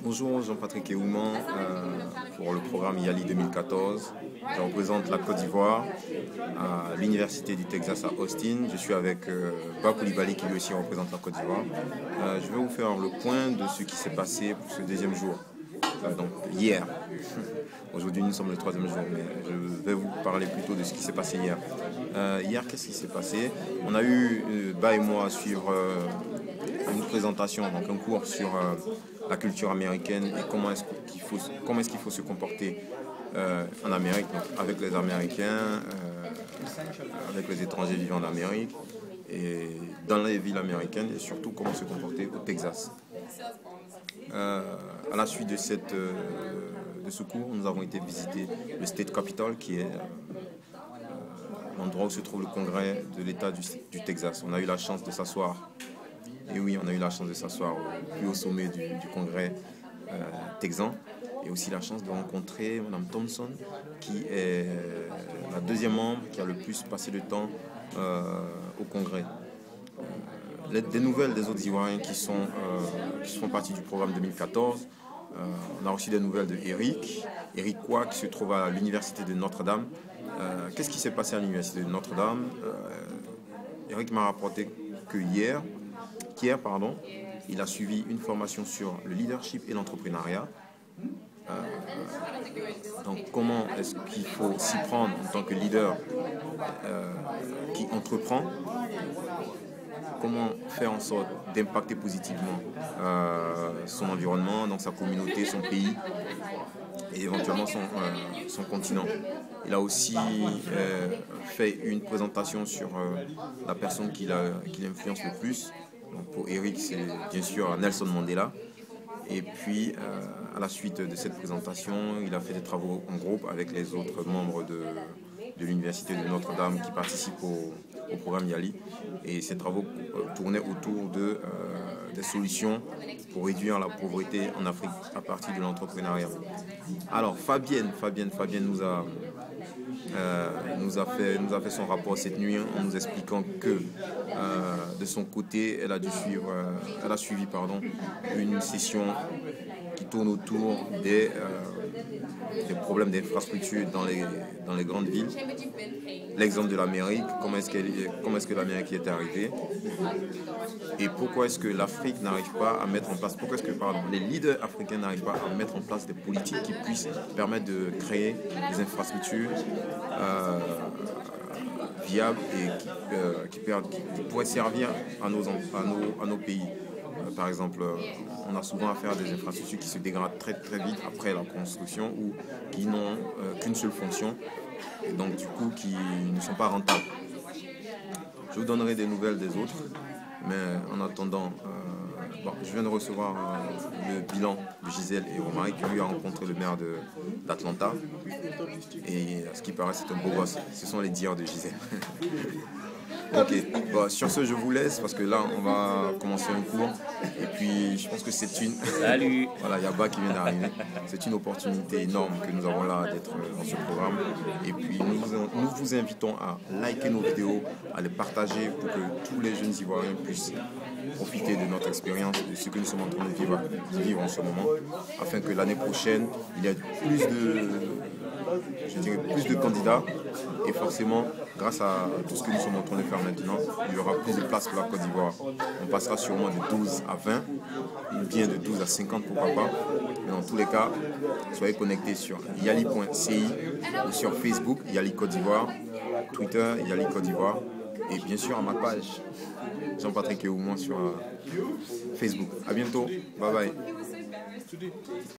Bonjour, Jean-Patrick Eouman pour le programme YALI 2014. Je représente la Côte d'Ivoire à l'Université du Texas à Austin. Je suis avec Ba Coulibaly qui lui aussi représente la Côte d'Ivoire. Je vais vous faire le point de ce qui s'est passé pour ce deuxième jour, donc hier. Aujourd'hui nous sommes le troisième jour, mais je vais vous parler plutôt de ce qui s'est passé hier. Hier, qu'est-ce qui s'est passé? On a eu, Ba et moi, à suivre une présentation, donc un cours sur la culture américaine et comment est-ce qu'il faut se comporter en Amérique, donc avec les Américains, avec les étrangers vivant en Amérique et dans les villes américaines, et surtout comment se comporter au Texas. À la suite de ce cours, nous avons été visiter le State Capitol, qui est l'endroit où se trouve le congrès de l'État du Texas. On a eu la chance de s'asseoir. Et oui, on a eu la chance de s'asseoir au plus haut sommet du congrès texan, et aussi la chance de rencontrer Mme Thompson, qui est la deuxième membre qui a le plus passé de temps au congrès. Des nouvelles des autres Ivoiriens qui font partie du programme 2014. On a reçu des nouvelles de Eric Kwa, qui se trouve à l'université de Notre-Dame. Qu'est-ce qui s'est passé à l'université de Notre-Dame? Eric m'a rapporté que hier, il a suivi une formation sur le leadership et l'entrepreneuriat. Donc comment est-ce qu'il faut s'y prendre en tant que leader qui entreprend? Comment faire en sorte d'impacter positivement son environnement, donc sa communauté, son pays et éventuellement son continent. Il a aussi fait une présentation sur la personne qui l'influence le plus. Donc pour Eric, c'est bien sûr Nelson Mandela. Et puis, à la suite de cette présentation, il a fait des travaux en groupe avec les autres membres de l'Université de Notre-Dame qui participent au programme YALI. Et ces travaux tournaient autour des solutions pour réduire la pauvreté en Afrique à partir de l'entrepreneuriat. Alors, Fabienne nous a fait son rapport cette nuit en nous expliquant que de son côté, elle a suivi une session qui tourne autour des problèmes d'infrastructure dans les grandes villes. L'exemple de l'Amérique, comment est-ce que l'Amérique y est arrivée et pourquoi est-ce que l'Afrique n'arrive pas à mettre en place, les leaders africains n'arrivent pas à mettre en place des politiques qui puissent permettre de créer des infrastructures viables et qui pourraient servir à nos pays. Par exemple, on a souvent affaire à des infrastructures qui se dégradent très très vite après la construction ou qui n'ont qu'une seule fonction et donc du coup qui ne sont pas rentables. Je vous donnerai des nouvelles des autres, mais en attendant, je viens de recevoir le bilan de Gisèle et Romaric, qui lui a rencontré le maire d'Atlanta. Et à ce qui paraît, c'est un beau gosse. Ce sont les dires de Gisèle. Ok, sur ce, je vous laisse parce que là, on va commencer un cours. Et puis, je pense que c'est une... Salut. Voilà, il y a Ba qui vient d'arriver. C'est une opportunité énorme que nous avons là d'être dans ce programme. Et puis, nous vous invitons à liker nos vidéos, à les partager pour que tous les jeunes Ivoiriens puissent profiter de notre expérience, de ce que nous sommes en train de vivre en ce moment, afin que l'année prochaine, il y ait plus de candidats et forcément, grâce à tout ce que nous sommes en train de faire maintenant, il y aura plus de place pour la Côte d'Ivoire. On passera sûrement de 12 à 20, ou bien de 12 à 50 pourquoi pas. Mais dans tous les cas, soyez connectés sur yali.ci ou sur Facebook, Yali Côte d'Ivoire, Twitter, Yali Côte d'Ivoire, et bien sûr à ma page, Jean-Patrick Eouman sur Facebook. A bientôt, bye bye.